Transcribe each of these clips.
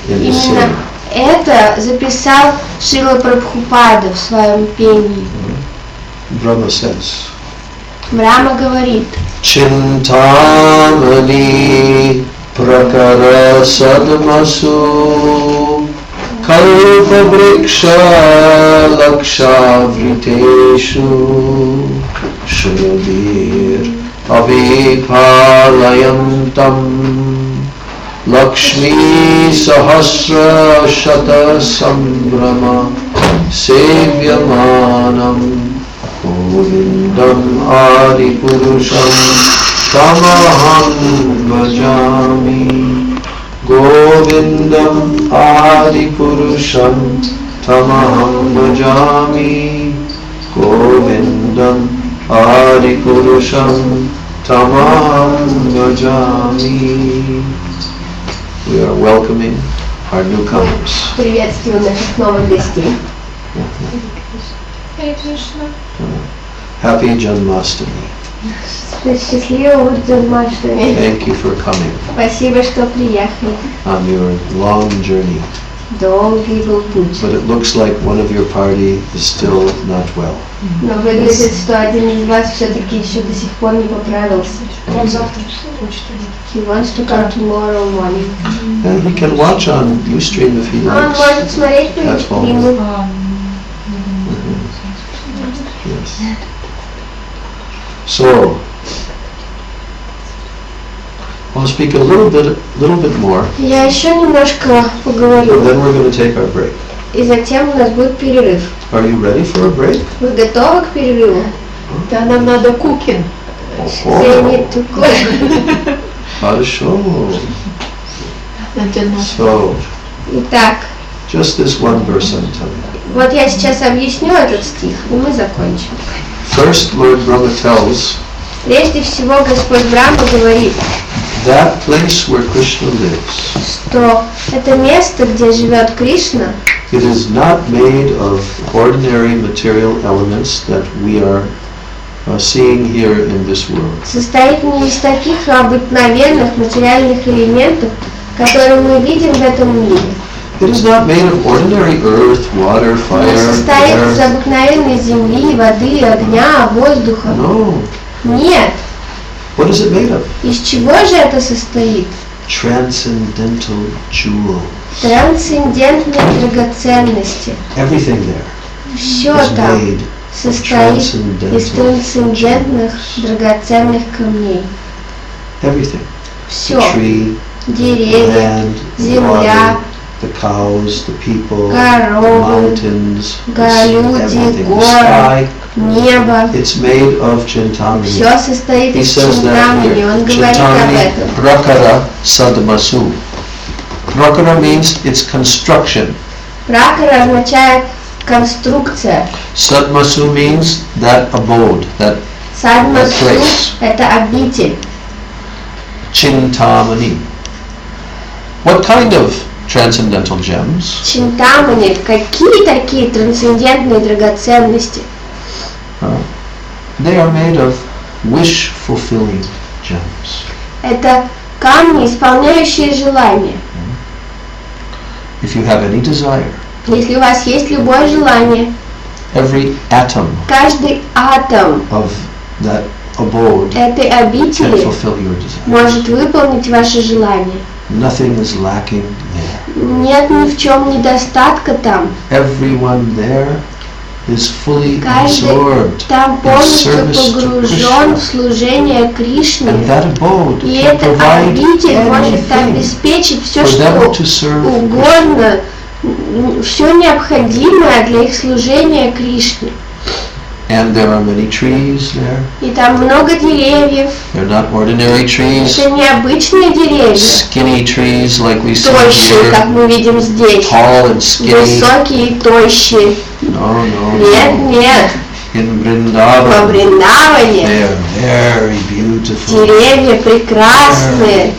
in his singing. Это записал Шрила Прабхупада в своем пении. Brahma says. Брахма говорит. Chintamani prakara sadmasu kalpa vriksha laksha vriteshu shrudir avipalayantam lakshmi sahasra shata sambrama sevyamanam Govindam Adi Purusham Tamaham Bhajami Govindam Adi Purusham Tamaham Bhajami Govindam Adi Purusham Tamaham Bhajami. We are welcoming our newcomers. Приветствую наших новых гостей. Happy Janmashtami. Счастливого Джанмаштами. Thank you for coming. Спасибо, что приехали. On your long journey. Долгий был путь. But it looks like one of your party is still not well. Но выглядит, что один из вас все-таки еще до сих пор не поправился. Он завтра хочет. He wants to come tomorrow morning. And he can watch on Ustream if he Он likes. может смотреть по Ustream. Yes. So, I'll speak a little bit more. Я еще немножко And поговорю. then we're going to take our break. И затем у нас будет перерыв. Are you ready for a break? Вы готовы к перерыву? Да, нам надо кукин. They need to cook. Хорошо. So, Итак, just this one verse I'm telling you. вот я сейчас объясню этот стих, и мы закончим. First, Lord Brahma tells Прежде всего, Господь Брахма говорит, that place where Krishna lives, что это место, где живет Кришна, it is not made of ordinary material elements that we are seeing here in this world. состоит не из таких обыкновенных материальных элементов, которые мы видим в этом мире. It is not made of ordinary earth, water, Не fire, состоит из air. обыкновенной земли, воды, огня, воздуха. No. Нет. What is it made of? Из чего же это состоит? Transcendental jewels. Трансцендентные драгоценности. Everything there Все is там made of состоит из transcendental трансцендентных драгоценных камней. everything. Все. The tree, Деревья, land, the земля, water, the cows, the people, the коровы, mountains, the sea, люди, everything, the горы, sky. небо. It's made of Chintamani. Все состоит He из says that Чинтамани. here. Он говорит об Chintamani этом. prakara sadmasu. Prakara means it's construction. Пракара означает конструкция. Sadmasu means that abode, that Садмасу place. – это обитель. Chintamani. What kind of transcendental gems? Чинтамани – какие такие трансцендентные драгоценности? They are made of wish-fulfilling gems. Это камни, исполняющие желания. If you have any desire, Если у вас есть любое желание, every atom каждый атом of that abode этой can обители fulfill your desire. может выполнить ваше желание. Nothing is lacking there. Нет ни в чем недостатка там. Everyone there is fully Каждый absorbed там in полностью service to погружен в Krishna. служение Кришне. And that abode И can эта provide обитель может anything обеспечить все, for что them to serve Krishna. угодно, все необходимое для их служения Кришне. And there are many trees there. И там много деревьев. They're not ordinary trees, Это необычные деревья, skinny trees like we see тощие, как here, мы видим здесь, tall and skinny. высокие и тощие. No, no, Нет, no. нет, In во Vrindavan, Вриндаване they are very beautiful. деревья прекрасные,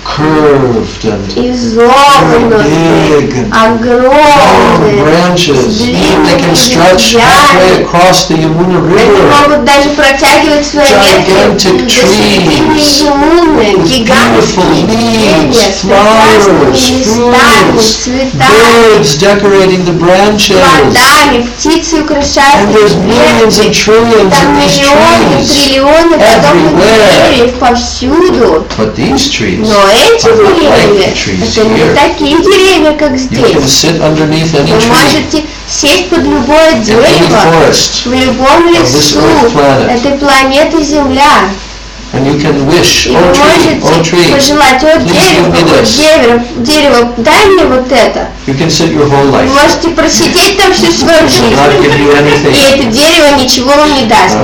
curved and изогнутые, big and огромные, branches. с Even they can длинными stretch halfway ветвями. across the Yamuna Они River. могут даже протягивать свои Gigantic ветки до середины trees Ямуны, with beautiful гигантские leaves, деревья с прекрасными flowers, листами, fruits, цветами, birds decorating the branches. плодами, птицы украшают And there's millions and ветки. trillions Там of these миллионы, trees. триллионы подобных everywhere. деревьев повсюду. But these trees Но эти are not like деревья, the trees это не here. такие деревья, как You can здесь. sit underneath any Вы tree можете сесть под любое in any дерево, forest, в любом this лесу earth planet. этой планеты Земля. and you can wish, И oh вы tree, можете пожелать, о please give me дерево, this. дерево, дай мне вот это. You can sit your whole Вы life. можете просидеть там всю свою It will not give жизнь, you и anything. это дерево ничего вам не даст.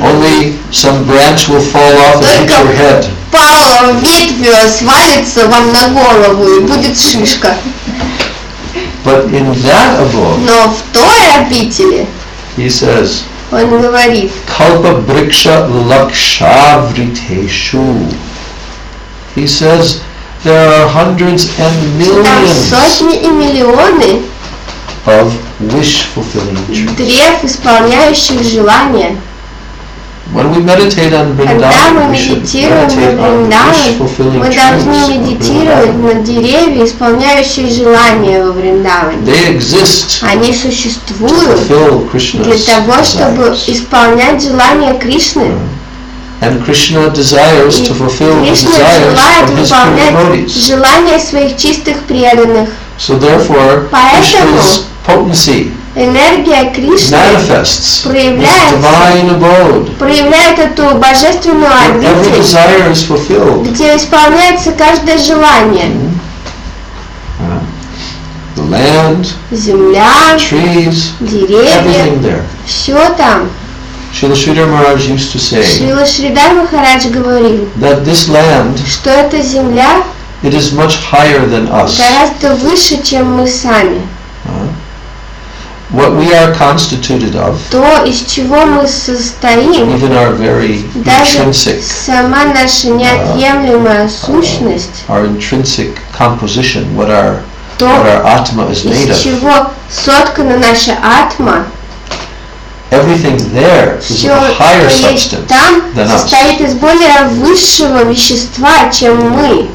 Only some branch will fall off and hit Только your head. пала ветвь свалится вам на голову и будет шишка. But in that abode, Но в той обители, he says, он говорит, Kalpa Briksha Lakshavriteshu. He says there are hundreds and что там millions сотни и миллионы of wish-fulfilling trees. древ, исполняющих желания. When we meditate on Когда мы Vrindavan, we should медитируем meditate на on Вриндаван, wish-fulfilling мы trees должны of медитировать Vrindavan. на деревья, исполняющие желания во Вриндаване. They exist Они to существуют fulfill Krishna's для того, чтобы desires. исполнять желания Кришны. And Krishna desires И to fulfill the Кришна desires желает of his pure выполнять devotees. желания своих чистых преданных. So therefore, Поэтому Krishna's potency энергия Кришны manifests this проявляется, divine abode, проявляет эту божественную where every обитель, desire is fulfilled. где исполняется каждое желание. The land, Земля, trees, деревья, everything there. все там. Srila Sridhar Maharaj used to say Шрила Шридар Махарадж говорил, that this land, что эта земля it is much higher than us. гораздо выше, чем мы сами. What we are constituted of, То, из чего мы состоим, even our very даже intrinsic, сама наша неотъемлемая сущность, our intrinsic composition, what our то, atma is made из of, чего соткана наша атма, everything there is все, of a higher что есть substance там, than us. состоит из более высшего вещества, чем мы.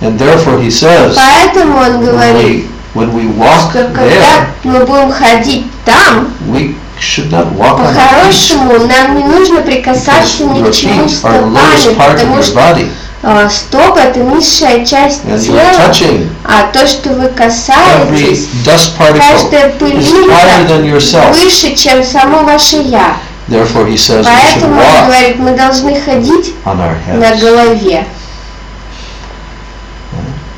And therefore he says, Поэтому он говорит, when we walk что когда there, мы будем ходить там, we should not walk on our feet. по-хорошему нам не нужно прикасаться Because ни your к чему feet are the lowest стопами, part of потому your что body. стопа это низшая часть And you're тела, touching а то, что вы every касаетесь, dust particle каждая is higher пылинка than yourself. выше, чем само ваше я. Therefore he says we should Поэтому он walk говорит, мы должны ходить on our на heads. голове.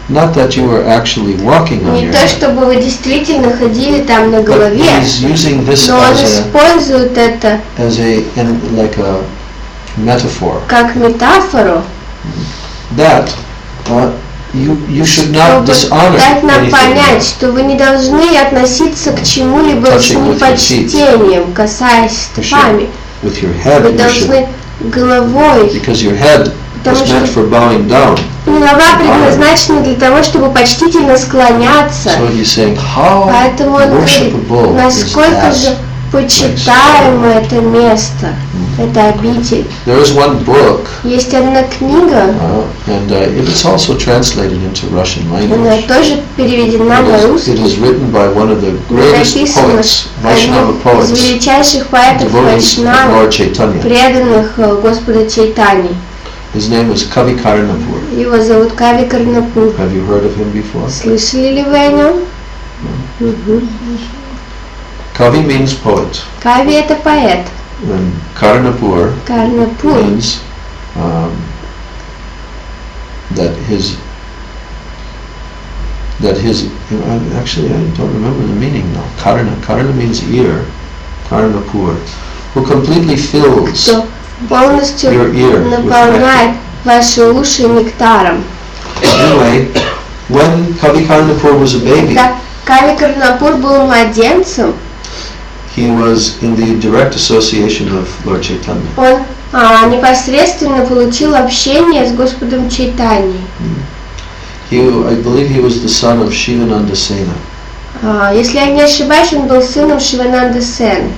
Not that you are actually walking on Не your то, head, чтобы вы действительно ходили там на but голове, he's using this но он as использует это like a metaphor. как метафору, That you should not чтобы dishonor дать нам anything понять, что вы не должны относиться к чему-либо с Touching with your непочтением, касаясь You стопами. should, with your head, Вы you должны should, головой. because your head Потому is meant что for bowing down. голова предназначена для того, чтобы почтительно склоняться. So he's saying, how Поэтому он говорит, worshipable is насколько же that? почитаемо это место, это обитель. There is one book, Есть одна книга, and it's also translated into Russian она language. тоже переведена на It русский. is written by one of the greatest Написано poets, Vaishnava одним из poets, величайших поэтов devotees of Вайшнава, Lord Chaitanya. преданных Господа Чайтани. His name is Kavi Karnapur. Его зовут Кави Карнапур. Have you heard of him before? Слышали ли вы о нем? Мгм. Kavi means poet, Кави это поэт. and Karnapur Карнапур means that his actually I don't remember the meaning now. Karna means ear. Karnapur, who completely fills кто полностью your ear with наполняет ваши уши нектаром. Anyway, when Kavi Karnapur was a baby, Когда Кави Карнапур был младенцем, he was in the direct association of Lord Chaitanya. Он непосредственно получил общение с Господом Чайтаньей. I believe he was the son of Shivananda Sena. Если я не ошибаюсь, он был сыном Шивананды Сены.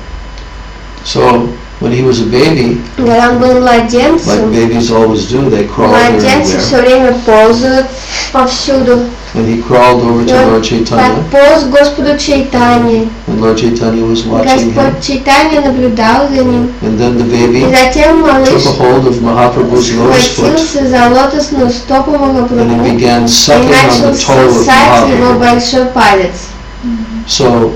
So when he was a baby, Когда он был младенцем, like babies always do, they crawl младенцы все everywhere. время ползают повсюду. And he crawled over И to он Lord Chaitanya, подполз к Господу Чайтанье. and Lord Chaitanya was watching him. Господь Чайтанья наблюдал за ним. And then the И baby затем малыш took a hold of Mahaprabhu's lotus foot, схватился за лотосную стопу and he Махапрабху began и sucking on начал the toe of сосать его Mahaprabhu. большой палец. So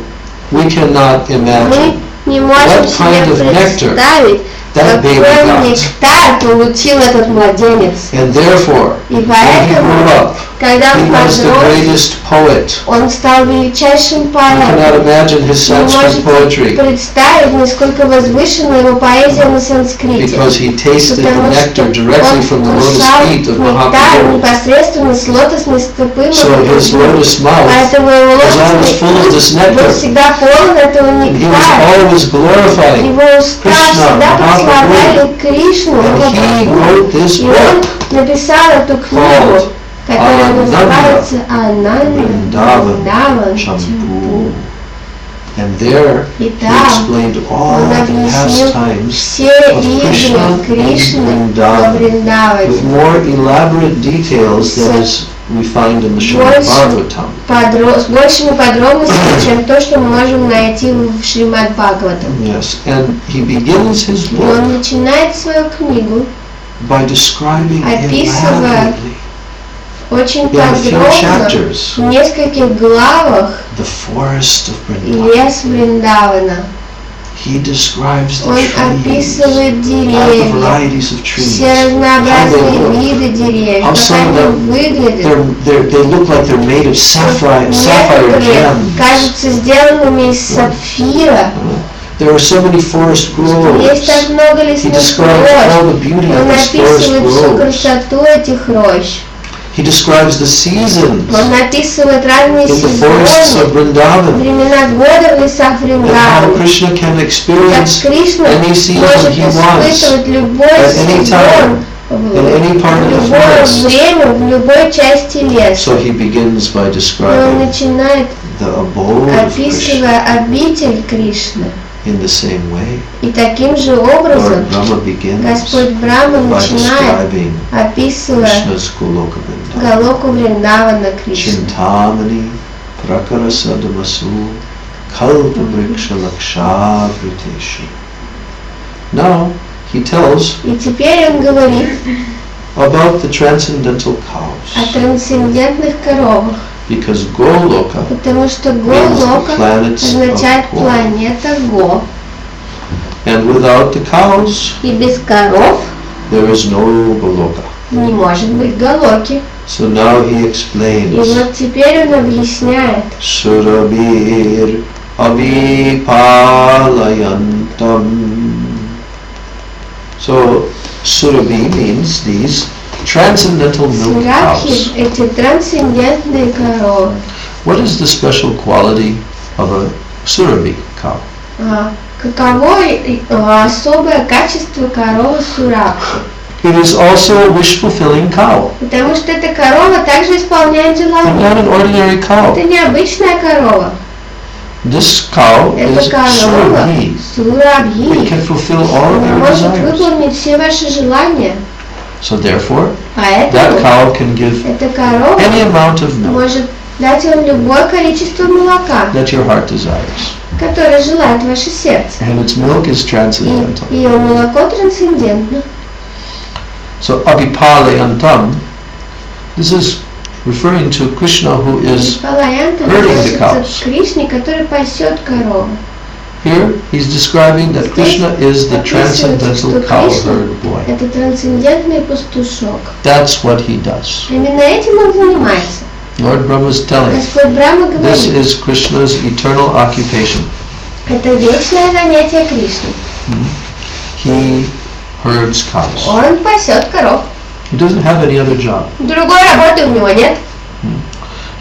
we cannot Мы imagine не можем what kind себе of nectar представить, that baby какой got. нектар получил этот младенец. And therefore, И when he поэтому, grew up, когда he он was the подрос, greatest poet. он стал величайшим You cannot поэтом. imagine his Вы Sanskrit можете poetry представить, насколько возвышена его поэзия на санскрите. because he tasted the Потому что nectar directly from the он lotus вкушал feet of нектар Mahaprabhu. непосредственно с лотосной стопы So his Махапрабху. lotus mouth Поэтому его was always лотосный full of this путь был nectar. всегда полон этого He was нектара. always glorifying Его уста Krishna, всегда прославляли Кришну, and he wrote this и он book написал эту книгу, которая называется Ананда Вриндаван Champu. And there he И там explained all он the объяснил pastimes все of игры Krishna Кришны in во Vrindavan with Вриндаване more elaborate details than is we find in the Srimad Bhagavatam. с большими подробностями, чем то, что мы можем найти в Шримад Бхагаватам. Yes, and he begins his И book он начинает свою книгу by describing описывая elaborately очень in a few подробно chapters в нескольких главах the forest of Vrindavan. лес Вриндавана. He describes the Он trees, описывает all the деревья, varieties of trees, все how разнообразные they look. виды деревьев, How как some of они them, выглядят. they look like they're made of sapphire Некоторые gems. кажутся сделанными из сапфира. There are so many forest Есть так groves. много He лесных describes all рощ. the beauty Он of these forest описывает всю groves. красоту этих рощ. He describes the seasons Он описывает разные in the forests of сезоны, Vrindavan, времена года в лесах and how Вриндавана. Krishna can Как experience Кришна any season может he wants, испытывать любой at any сезон, time, в in any part of the любое forest. время, в любой части леса. So he begins by И он describing начинает, the abode of Krishna описывая обитель Кришны. in the same way. И таким же образом Lord Brahma begins Господь Брахма by начинает, describing описывая Krishna's Goloka Vrindavan. Галоку Вриндавана Кришны. Chintamani Prakarasadamasu Kalpa Vriksha Lakshavriteshu. Now he tells И теперь он говорит about the transcendental о cows, трансцендентных коровах, because Goloka потому что means the Голока planets of означает Go. планета Го. And without the cows, И без коров there is no Goloka. не может быть Галоки. So now he И explains вот теперь он объясняет, Surabir Abhipalayantam. So Surabhi means these transcendental milk Сурабхи cows. эти трансцендентные коровы. What is the special quality of a Surabhi cow? Каково особое качество коровы Сурабхи? It is also a wish-fulfilling cow, Потому что эта корова также исполняет and желания. not an ordinary cow. Это необычная корова. This cow Это is корова Surabhi. It Сурабхи. can fulfill all of Она your может desires. выполнить все ваши желания. So therefore, that Поэтому cow can give эта корова any amount of milk может дать вам любое количество молока, that your heart desires. которое желает ваше сердце. And its milk is transcendental. И ее молоко трансцендентно. So Abhipalayantam, this is referring to Krishna who is, Палаянта herding the относится cows. к Кришне, который пасет корову. here he's describing that Krishna is the transcendental cow herd boy. Это трансцендентный пастушок. That's what he does. Именно этим он занимается. Lord Brahma is telling, Господь Брахма this говорит, is Krishna's eternal occupation. это вечное занятие Кришны. He herds cows. Он пасет коров. He doesn't have any other job. Другой работы у него нет.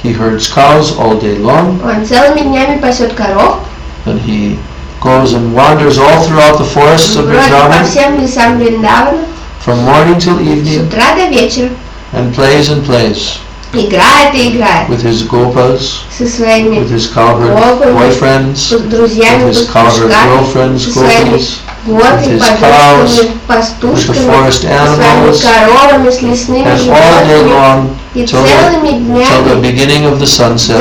He herds cows all day long, Он целыми днями пасет коров, and he goes and wanders all throughout the forests of бродит по Vrindavan всем лесам Вриндавана from morning till с evening утра до вечера. and plays Играет и играет with his gopas, со своими with his cowherd boyfriends, с друзьями, with his cowherd пастушками, girlfriends, со своими gopis, гопи, with his подростками, with the пастушками, forest со своими animals, коровами, с лесными and all day животными. long И till целыми the днями beginning of the sunset,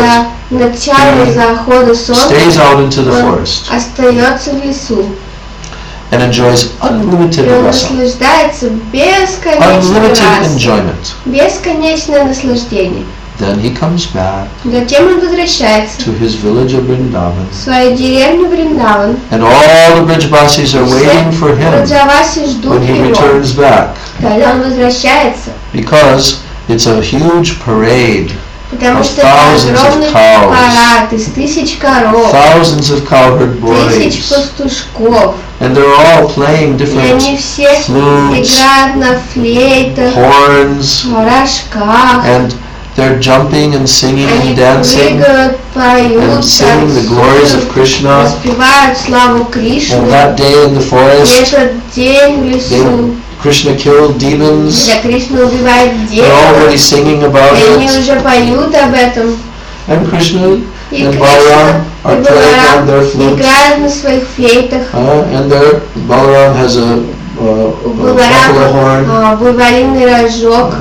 до начала захода солнца stays out into the он forest остается в лесу. and enjoys unlimited И он rasa, наслаждается бесконечным unlimited расой, enjoyment. бесконечное наслаждение. Then he comes back Затем он возвращается to his village of Vrindavan, в свою деревню Вриндаван. and all the Brijbasis are waiting for him Браджаваси ждут when he его, returns back, когда он возвращается, because it's a huge parade, потому of что это thousands of огромный cows, парад из тысяч коров, thousands of cowherd тысяч boys, пастушков, and they're all playing и different они все flutes, играют на флейтах, horns, рожках, and they're jumping and singing они and dancing прыгают, поют, and singing the glories of танцуют, Krishna. воспевают славу Кришны. And that day in the И forest, этот день в лесу, Krishna killed demons. когда Кришна убивает They're already демонов, singing about и они it. уже поют об этом. And Krishna И and Кришна Balaram и are playing on their Баларам flutes. играют на своих флейтах. And Balaram has a У buffalo horn. Баларама буйволиный рожок.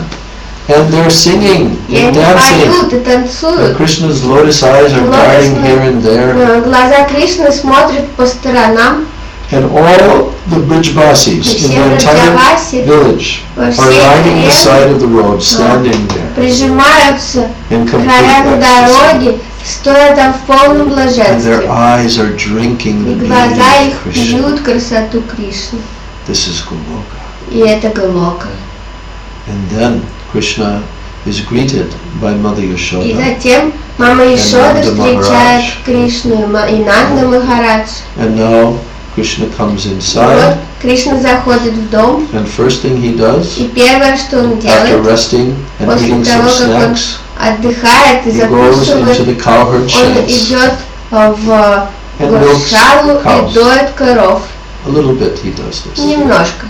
And they're singing И and они dancing. поют и And танцуют. Krishna's lotus eyes are darting here and there. Глаза Кришны смотрят по сторонам. And all the Brijbasis in the entire village are lining the side of the road, standing there Прижимаются in к complete краям ecstasy. дороги, стоя там в полном And their блаженстве. eyes are drinking И the глаза beauty их of Krishna. пьют красоту Кришны. This is Goloka. И это Галока. And then Krishna is greeted by Mother И Yashoda. затем мама Ишода Нанда встречает Махарадж. Кришну и Нанда Махарадж. And now Krishna comes И вот inside. Кришна заходит в дом, And first thing he does, и первое, что он after делает, resting and после eating some того, как он snacks, отдыхает и he goes into закусывает, the cowherd он sheds идет в and milks гошалу cows. и доит коров. A little bit he does this. Немножко.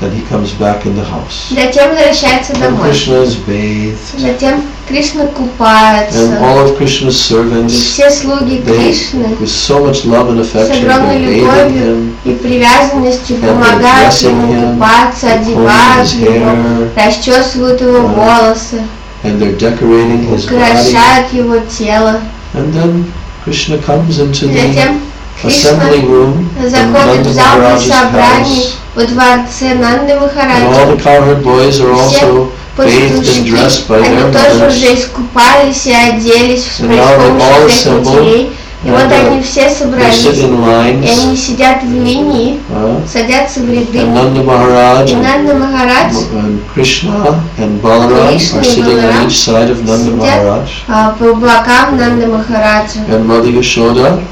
Then he comes back in the house. Затем возвращается And домой. Krishna is bathed. Затем Кришна And купается. all of Krishna's И servants, все слуги they, Кришны with so much love and с affection, огромной they're bathing любовью him, и привязанностью and помогают dressing ему him, купаться, combing одевают his его, hair, расчесывают его волосы, and they're decorating his body. украшают его тело. And then Krishna comes into И the затем assembly Кришна room in заходит Nanda в зал для Maharaj's собраний house. во дворце Нанды And all Махараджа. the cowherd boys are also bathed and Пастушки, dressed by their они тоже mothers. уже искупались и оделись с And now they're all помощью своих assembled. матерей. И And вот они they все sit собрались, in и lines. они сидят в линии, uh, садятся в ряды. And Nanda Maharaj И Нанда Махарадж and Krishna and Balaram Krishna are и sitting on Balaram each side of Nanda сидят Maharaj. по бокам Нанды Махараджа. And Mother Yashoda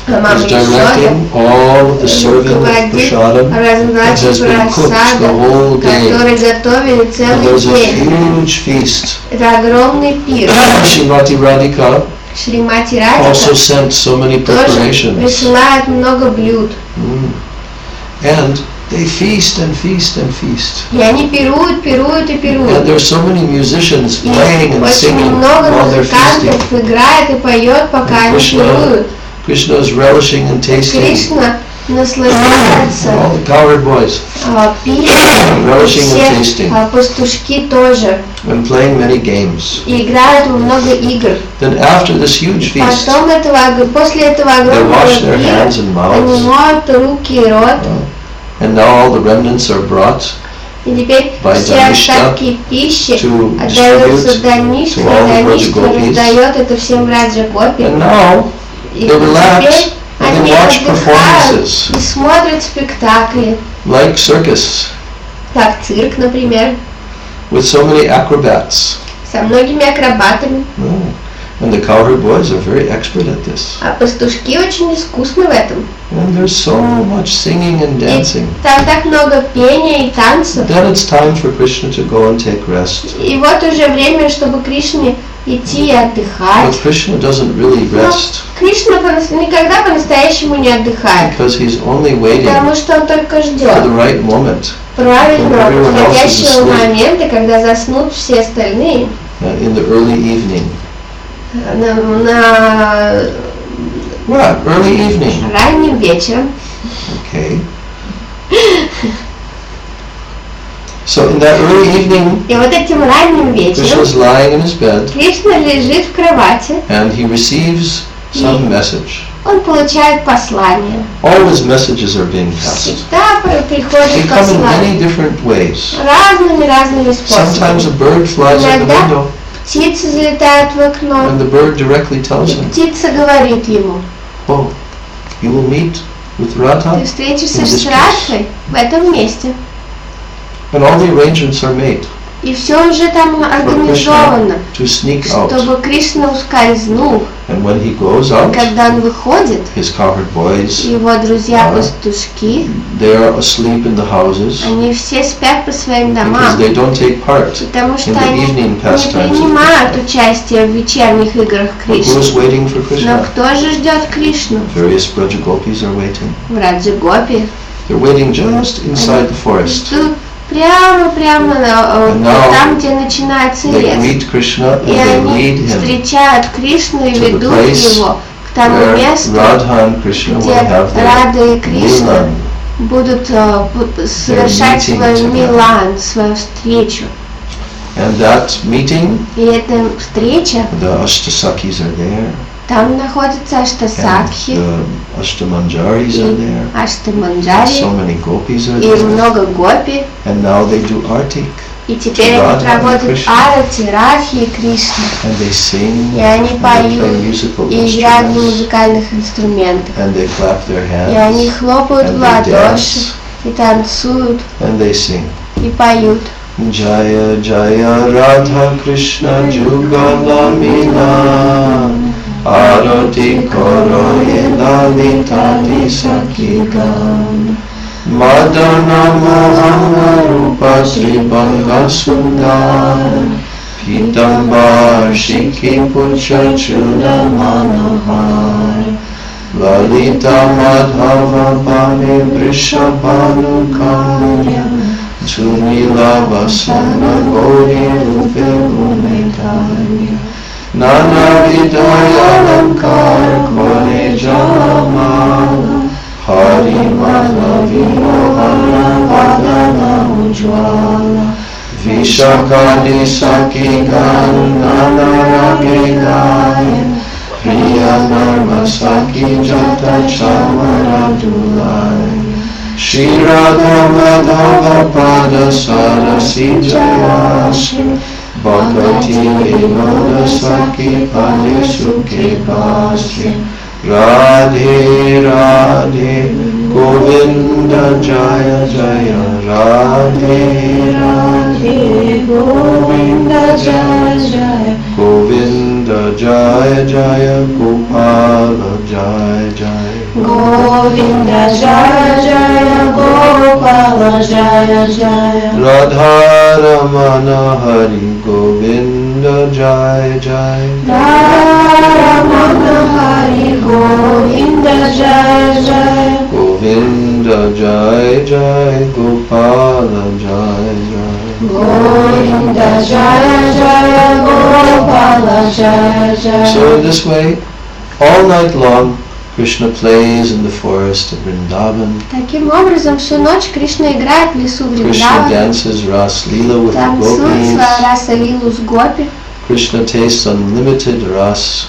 Мама is Ишода directing all of the serving of руководит prasadam that раздачей has been cooked the просада, whole day. который готовили And целый there's a день. huge feast. Это огромный пир. Srimati Radhika Шримати also Радика sent so many тоже preparations. присылает много блюд. And they feast and feast and feast. И они пируют, пируют и And пируют. there's so many musicians И playing and очень singing много while they're feasting. музыкантов играет и поет, пока они пируют. Krishna is relishing and tasting. Кришна наслаждается All the cowherd boys пиром, relishing and все tasting пастушки тоже. and playing many games. И играют в много игр. Then after this huge feast, После этого they огромного wash their пира hands and они mouths. моют руки и рот. And now all the remnants are brought И теперь by все Dhanishta остатки пищи to отдаются distribute Данишке, to all the Данишка Brajagopis. раздает это всем Раджа Гопи. And now И they relax теперь and они they watch отдыхают performances и смотрят спектакли, like circus как цирк, например, with so many acrobats. со многими акробатами. And the cowherd boys are very expert at this. А пастушки очень искусны в этом. And there's so much singing and dancing. И там так много пения и танцев. Then it's time for Krishna to go and take rest. И вот уже время, чтобы Кришне идти и отдыхать. But Krishna doesn't really rest Кришна никогда по-настоящему не отдыхает. because he's only waiting Потому что он только for ждет the right moment правильного, everyone else is подходящего asleep. момента, когда заснут все остальные. in the early evening. На What? Early evening. ранним вечером. Okay. So in that early evening, И вот этим ранним вечером Krishna is lying in his bed Кришна лежит в кровати, and he receives some message. он получает послание. All his messages are being passed. Всегда They приходит come in послание. many different ways. Разными Sometimes a способами. bird flies in the Иногда window птицы залетают в окно, and the bird directly tells и him, птица говорит ему: oh, you will meet with Radha, ты встретишься in с this place. Радхой в этом месте. And all the arrangements are made И все уже там for организовано, Krishna to sneak out. чтобы Кришна ускользнул. And when he goes out, Когда он выходит, his cowherd boys, его друзья-пастушки, they are asleep in the houses они все спят по своим because домам, they don't take part потому что in the они evening не pastimes. принимают участие в вечерних играх But who Кришны. is waiting for Но Krishna? кто же ждет Кришну? Various Braja gopis are waiting. В Раджагопе. They're waiting just inside the forest. Ждут прямо And now там, где начинается They лес. meet Krishna and И they они lead him встречают Кришну и to the ведут place его к тому where месту, Radha and Krishna где will have Рада their и Кришна Milan. будут совершать meeting свой together. милан, свою встречу. And that meeting, И эта встреча, the Ashtasakis are there, там находятся and Аштасакхи, the Ashtamanjaris are there, and Аштаманджари, so many gopis are и there. много гопи. And now they do arti, И теперь они Радха и проводят Кришна. арати, Радхи и Кришну. and they sing, И они and they play поют, musical и играют на instruments, музыкальных инструментах. and they clap their И они hands, хлопают в and they ладоши, dance, и танцуют, and they sing. и поют. Jaya Jaya Radha Krishna Jugalamina Arati Koro Yelalita Sakigam Madana Mohana Rupa Sribanga Sundar Pitamba Shiki Pucha Chula Manohar Lalita Madhava Bhami Vrishabhanu Karya Tunila Vasana Gauri Rupe Gumetarya Nana Vidaya Lankar Kone Jamala Hari Madhavi Mohana Vadana Ujwala Vishakani Saki Gan Nana Ragegaya Priya Narma Saki Jata Chamara Dulaya Shri Radha Madhava Pada Sarasi Jayashi Bhakati Vinoda Saki Pande Sukhe Bhasri Radhe Radhe Govinda Jaya Jaya Radhe Radhe Govinda Jaya Jaya Govinda Jaya Jaya Gopala Jaya Jaya Govinda Jaya Jaya Gopala Jaya Jaya Radha Ramana Hari Govinda Jaya Jaya Ramana Hari Govinda Jaya Jaya Govinda Jaya Jaya Gopala Jaya Jaya Govinda Jaya Jaya Gopala Jaya Jaya. So in this way, all night long, Krishna plays in the forest of Vrindavan. Таким образом, всю ночь Кришна играет в лесу Krishna Вриндавана, dances Ras Leela with the танцует свою gopis. раса-лилу с гопи, Krishna tastes unlimited ras.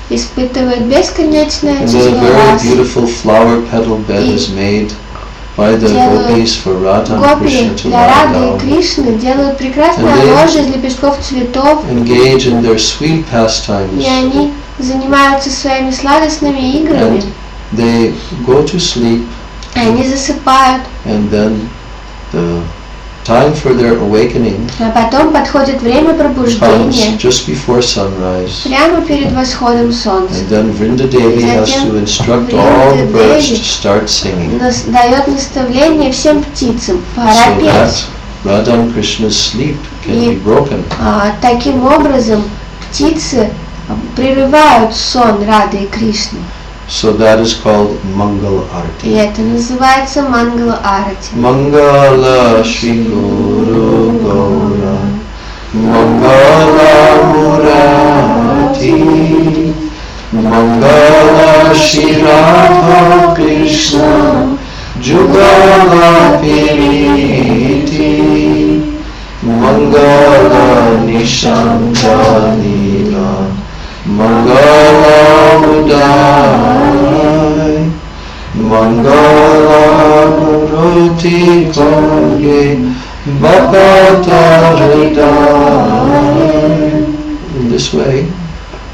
испытывает бесконечное And then a число very рас. beautiful flower petal bed is made by the gopis for Radha and Гопи Krishna to для lie Рады и down, Кришны делают прекрасное And they- ложе из лепестков цветов, engage in their sweet pastimes, и они занимаются своими сладостными играми. and they go to sleep, Они засыпают, and then the time for their awakening А потом подходит время comes пробуждения, just before sunrise. прямо перед восходом солнца. And then Vrinda Devi has to instruct all the birds to start singing. Дает наставление всем птицам, пора So петь. that Radha and Krishna's sleep can be broken. Таким образом птицы прерывают сон Рады и Кришны. So that is called Mangal И Arati. это называется Мангала Арати. Mangala Shri Guru Gaura Mangala Murati Mangala Shri Radha Krishna Jugala Piriti Mangala Nishantanila Mangala Udai Mangala Ruti Konge Bhakata Hridai. In this way,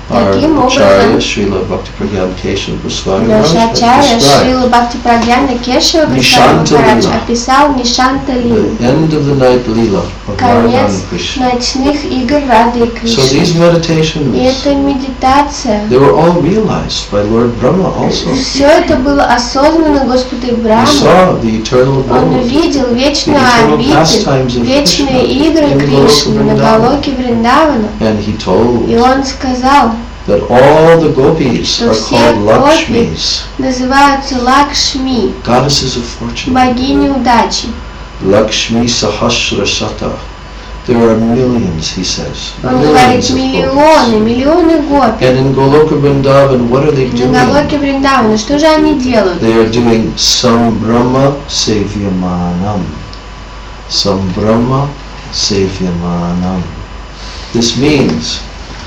our Acharya Srila Bhaktipragyan Keshav Goswami Наш Maharaj Ачарья has described Шрила Бхактипрагьяна Кешава Nishanta Махарадж Lila. описал Нишанта Лилу, the end of the night Leela of Radha конец and Krishna. ночных игр Рады и So Кришны. these И meditations, эта медитация, they were all realized by Lord Brahma also. все это было осознано Господом He Брахмой. saw the eternal Он abode, увидел вечную eternal обитель, pastimes of вечные Krishna игры in Кришны на Goloka Галоке Вриндавана. and he told И он сказал, that all the gopis что are все called гопи Lakshmis, называются Лакшми, goddesses of fortune. богини удачи. Lakshmi Sahasra Shata. There are millions, he says, Он говорит, millions of миллионы, gopis. миллионы гопи. And in Goloka Vrindavan, what are they На doing? Галоке Вриндавана, что же они делают? They are doing Sambrahma Sevyamanam. Sambrahma Sevyamanam. This means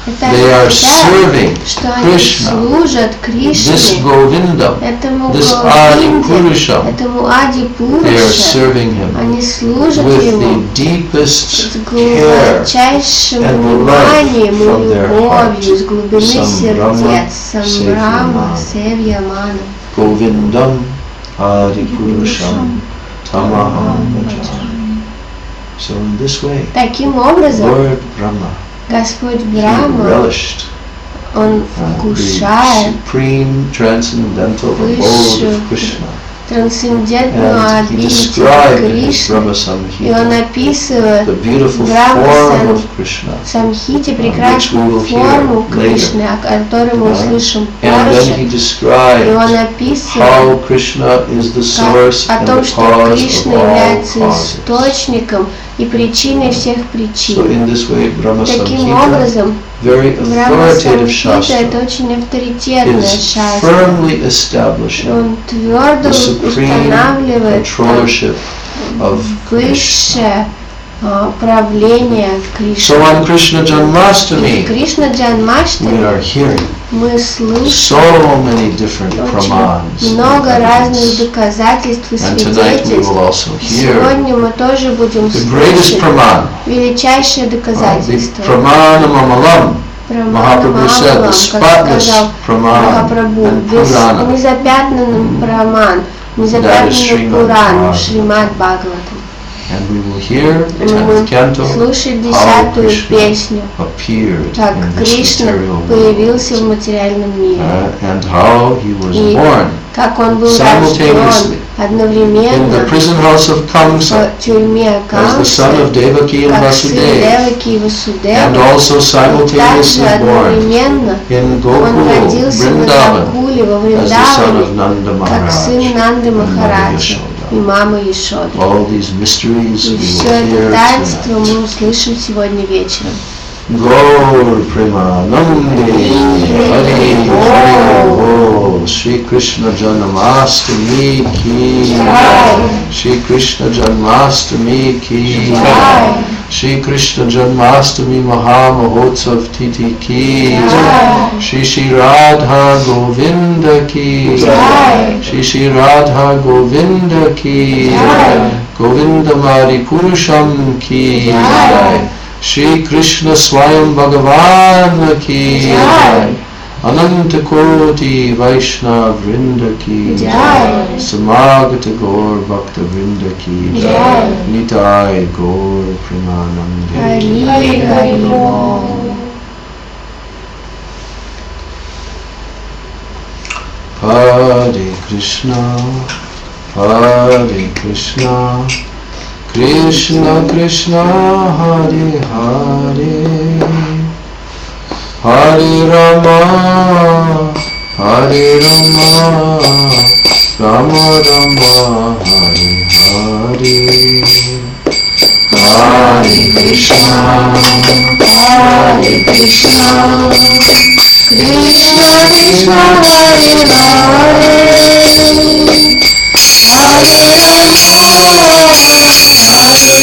Это they are означает, serving что они Krishna, служат this Кришне, Govinda, этому this Adi Говинде, Purusha. этому Ади They are Пуруше. serving him Они служат with ему the deepest с care глубочайшим and вниманием и love from their любовью, с глубины Sambrahma сердец. Самбрама Севьямана. Govindam Adi Purusham Tamaham Bhajami. So in this way, Таким образом, Lord Brahma, Господь he Брахма, relished Он the вкушает supreme transcendental abode of Krishna. трансцендентную And he обитель described in his Кришны. Brahma И Samhita он описывает the beautiful Brahma form of Krishna. в Самхите which we прекрасную will hear форму later. Кришны, о которой мы услышим And then позже. he И described он описывает how Krishna is the source о and том, the что cause Кришна of all является causes. источником и причиной всех So причин. in this way, Brahma Таким Samhita, образом, very Брахма authoritative Самхита это shastra, очень авторитетная is шастра. firmly establishing Он твердо the supreme устанавливает controllership of Krishna. высшее правление So Кришны. on Krishna И в Janmashtami, Кришна we Джанмаштами are hearing мы слышим so many different очень pramans and много разных evidence. доказательств и And tonight we свидетельств. will also hear Сегодня мы тоже будем the greatest слышать praman, величайшее the доказательство. pramana mamalam. Mahaprabhu said the Как spotless сказал praman Махапрабху, and без Purana. незапятнанным Праман, That is незапятнанный Srimad Пуран, Bhagavatam. Шримад Бхагаватам. And we will hear the Мы 10th будем canto, слушать how 10-ю Krishna песню, appeared как in this Кришна material появился в world, материальном мире, and how he was И born как он был simultaneously рожден in the одновременно prison house of Kamsa в тюрьме as the son of Камсы, Devaki and как сын Vasudeva, Деваки и and Васудева, also также simultaneously born одновременно in он Gokul, родился в Vrindavan, Гокуле, во as the son Вриндаване, of Nanda как сын Maharaj Нанды and Mother Махараджа и Yashoda. мама Ешоды. All these mysteries И we все will это hear таинство tonight. мы услышим сегодня вечером. Gaur Premanande Hari Hari Bol Shri Krishna Janamastami Ki Jai. Shri Krishna Janmastami Ki Jai. Shri Krishna Janmastami Mahamahotsav Titi Ki Jai. Shri Shri Radha Govinda Ki Jai. Shri Shri Radha Govinda Ki Jai. Govinda Mari Purusham Ki Jai. Shri Krishna Swayam Bhagavan Ki Jai. Ananta Koti Vaishnav Vrinda ki Jai. Samagata Gaur Bhakta Vrinda ki Jai. Nitai Gaur Premanande. Hari Hari Bol. Hare Krishna, Hare Krishna, Krishna Krishna, Hare Hare, Hare Rama, Hare Rama, Rama Rama, Hare Hare, Hare Krishna, Hare Krishna, Krishna Krishna, Hare Hare, Hare Rama, Hare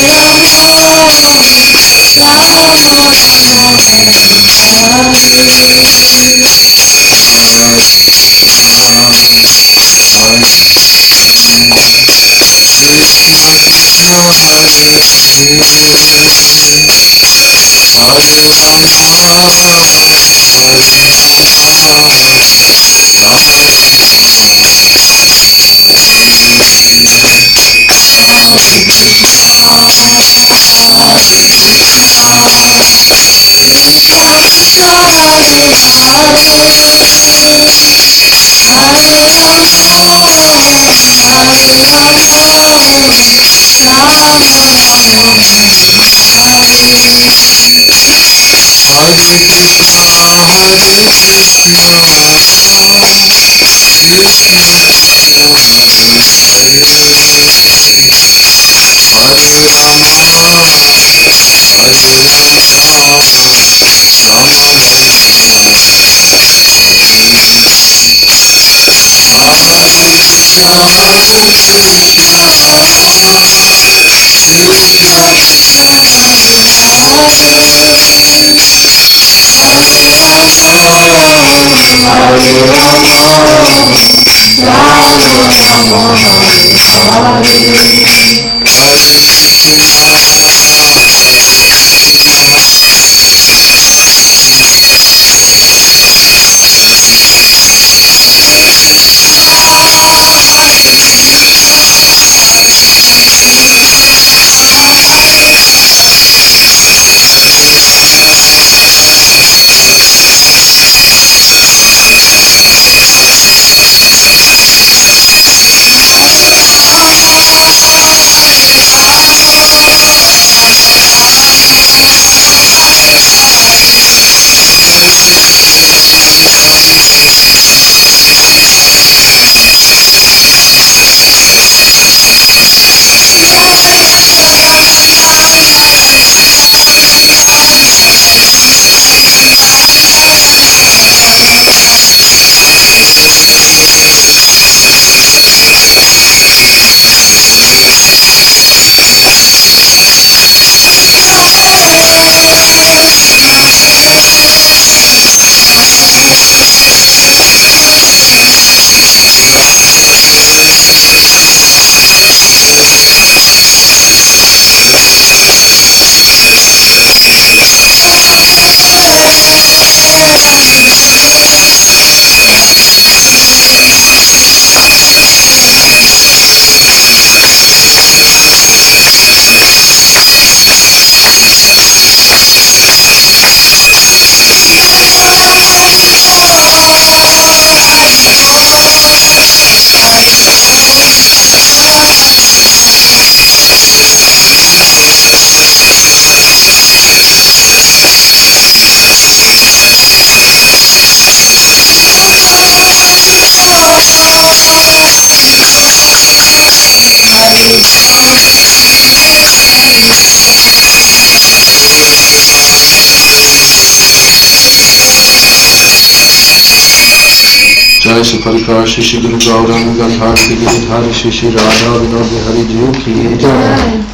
Jai Shri Parikar Shri Shri Guru Gauranga Gadhar Ki Giridhari Shri Shri Radha Vinod Bihari Ji Ki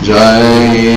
Jai.